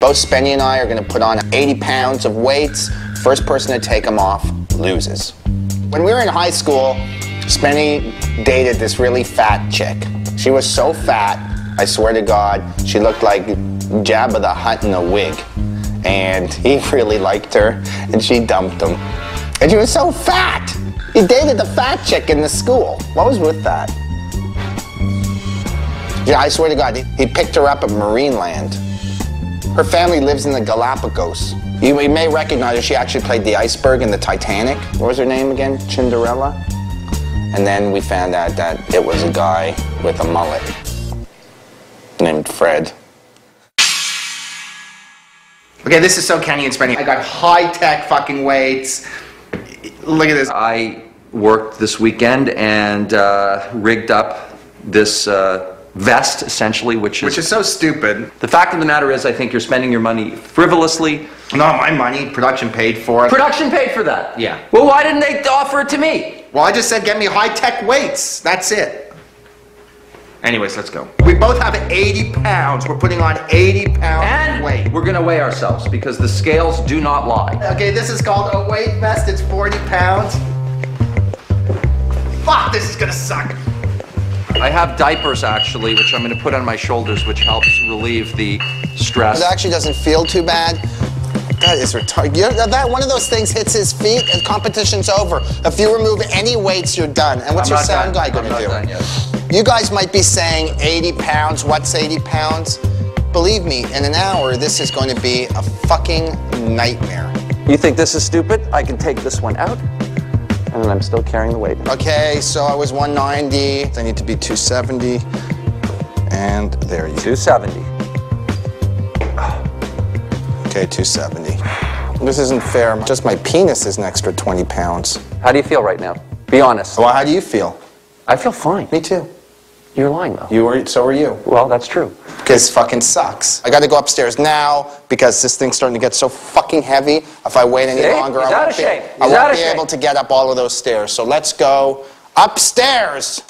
Both Spenny and I are gonna put on 80 pounds of weights. First person to take them off loses. When we were in high school, Spenny dated this really fat chick. She was so fat, I swear to God, she looked like Jabba the Hutt in a wig. And he really liked her, and she dumped him. And she was so fat! He dated the fat chick in the school. What was with that? Yeah, I swear to God, he picked her up at Marineland. Her family lives in the Galapagos. You may recognize her. She actually played the iceberg in the Titanic. What was her name again? Cinderella? And then we found out that it was a guy with a mullet named Fred. Okay, this is so Kenny and Spenny. I got high-tech fucking weights. Look at this. I worked this weekend and rigged up this vest, essentially, which is so stupid. The fact of the matter is, I think you're spending your money frivolously. Not my money. Production paid for it. Production paid for that? Yeah. Well, why didn't they offer it to me? Well, I just said get me high-tech weights. That's it. Anyways, let's go. We both have 80 pounds. We're putting on 80 pounds And weight. we're going to weigh ourselves because the scales do not lie. Okay, this is called a weight vest. It's 40 pounds. Fuck, this is gonna suck. I have diapers, actually, which I'm going to put on my shoulders, which helps relieve the stress. It actually doesn't feel too bad. That is retarded. That one of those things hits his feet and competition's over. If you remove any weights, you're done. And what's your sound guy gonna do? I'm not done yet. You guys might be saying 80 pounds, what's 80 pounds? Believe me, in an hour, this is going to be a fucking nightmare. You think this is stupid? I can take this one out, and I'm still carrying the weight. Okay, so I was 190. I need to be 270. And there you go. 270. Okay, 270. This isn't fair. Just my penis is an extra 20 pounds. How do you feel right now? Be honest. Well, how do you feel? I feel fine. Me too. You're lying, though. So are you. Well, that's true. Because fucking sucks. I gotta go upstairs now because this thing's starting to get so fucking heavy. If I wait any longer, I won't be able to get up all of those stairs. So let's go upstairs.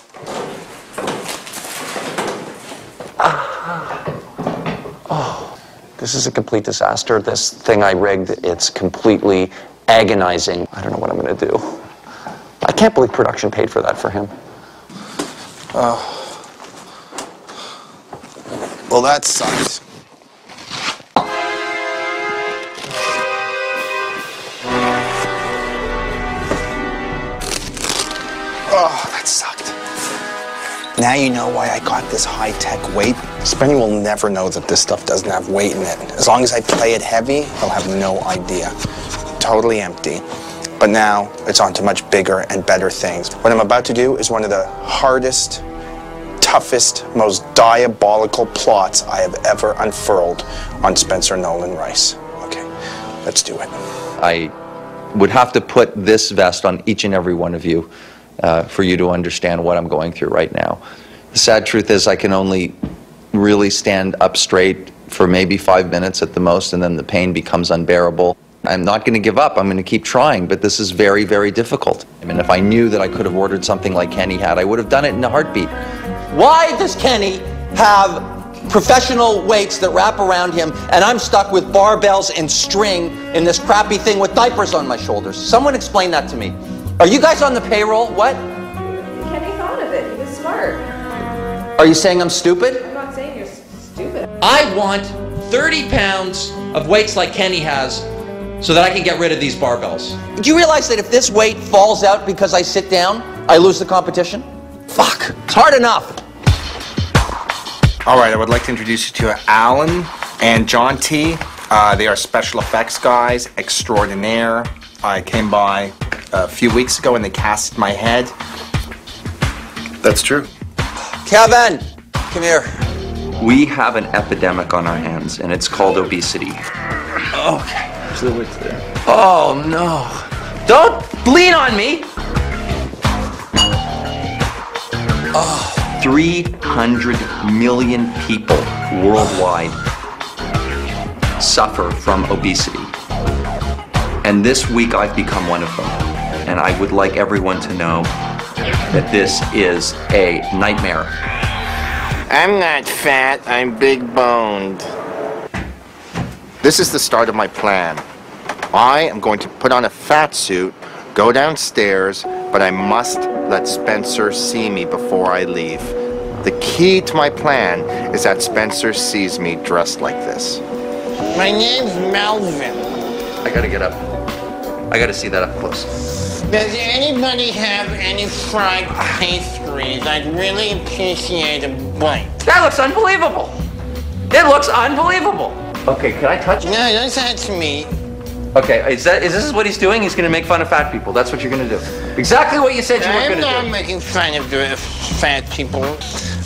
Oh, this is a complete disaster. This thing I rigged, it's completely agonizing. I don't know what I'm gonna do. I can't believe production paid for that for him. Well, that sucks. Oh, that sucked. Now you know why I got this high-tech weight. Spenny will never know that this stuff doesn't have weight in it. As long as I play it heavy, he'll have no idea. Totally empty. But now it's on to much bigger and better things. What I'm about to do is one of the hardest, toughest, most diabolical plots I have ever unfurled on Spencer Nolan Rice. Okay, let's do it. I would have to put this vest on each and every one of you for you to understand what I'm going through right now. The sad truth is I can only really stand up straight for maybe 5 minutes at the most, and then the pain becomes unbearable. I'm not going to give up. I'm going to keep trying, but this is very, very difficult. I mean, if I knew that I could have ordered something like Kenny had, I would have done it in a heartbeat. Why does Kenny have professional weights that wrap around him, and I'm stuck with barbells and string in this crappy thing with diapers on my shoulders? Someone explain that to me. Are you guys on the payroll? What? Kenny thought of it. He was smart. Are you saying I'm stupid? I'm not saying you're stupid. I want 30 pounds of weights like Kenny has so that I can get rid of these barbells. Do you realize that if this weight falls out because I sit down, I lose the competition? Fuck, it's hard enough. All right, I would like to introduce you to Alan and John T. They are special effects guys extraordinaire. I came by a few weeks ago and they casted my head. That's true. Kevin, come here. We have an epidemic on our hands, and it's called obesity. Okay. Oh, no. Don't lean on me. Oh. 300 million people worldwide suffer from obesity. And this week I've become one of them. And I would like everyone to know that this is a nightmare. I'm not fat, I'm big boned. This is the start of my plan. I am going to put on a fat suit, go downstairs, but I must let Spencer see me before I leave. The key to my plan is that Spencer sees me dressed like this. My name's Melvin. I gotta get up. I gotta see that up close. Does anybody have any fried pastries? I'd really appreciate a bite. That looks unbelievable. It looks unbelievable. Okay, can I touch it? No, don't touch me. Okay, is this what he's doing? He's gonna make fun of fat people. That's what you're gonna do. Exactly what you said you were I'm gonna not do. making fun of the fat people.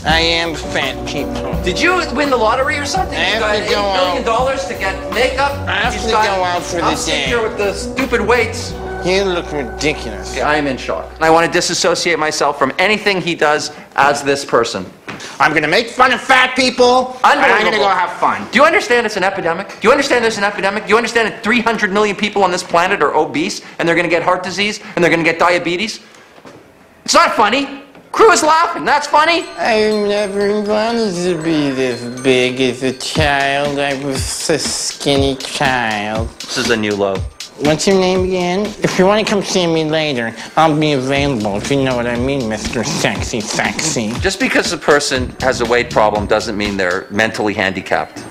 I am fat people. Did you win the lottery or something? I You have got to go $8 billion to get makeup. I have You to got- go out for I'll the sit day. here with the stupid weights. You look ridiculous. I am in shock. I want to disassociate myself from anything he does as this person. I'm gonna make fun of fat people, and I'm gonna go have fun. Do you understand it's an epidemic? Do you understand there's an epidemic? Do you understand that 300 million people on this planet are obese and they're going to get heart disease and they're going to get diabetes? It's not funny. Crew is laughing. That's funny. I never wanted to be this big as a child. I was a skinny child. This is a new low. What's your name again? If you want to come see me later, I'll be available, if you know what I mean, Mr. Sexy Sexy. Just because a person has a weight problem doesn't mean they're mentally handicapped.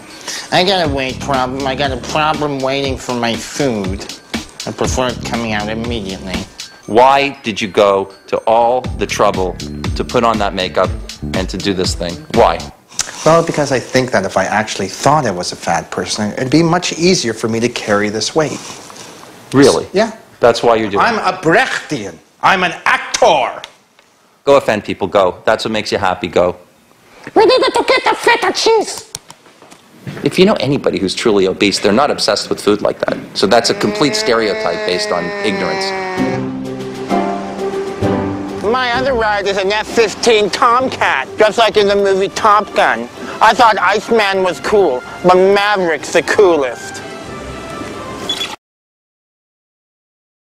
I got a weight problem. I got a problem waiting for my food. I prefer it coming out immediately. Why did you go to all the trouble to put on that makeup and to do this thing? Why? Well, because I think that if I actually thought I was a fat person, it'd be much easier for me to carry this weight. Really? Yeah. That's why you're doing I'm it. a Brechtian. I'm an actor. Go offend people. Go. That's what makes you happy. Go. We need to get the feta cheese. If you know anybody who's truly obese, they're not obsessed with food like that. So that's a complete stereotype based on ignorance. My other ride is an F-15 Tomcat, just like in the movie Top Gun. I thought Iceman was cool, but Maverick's the coolest.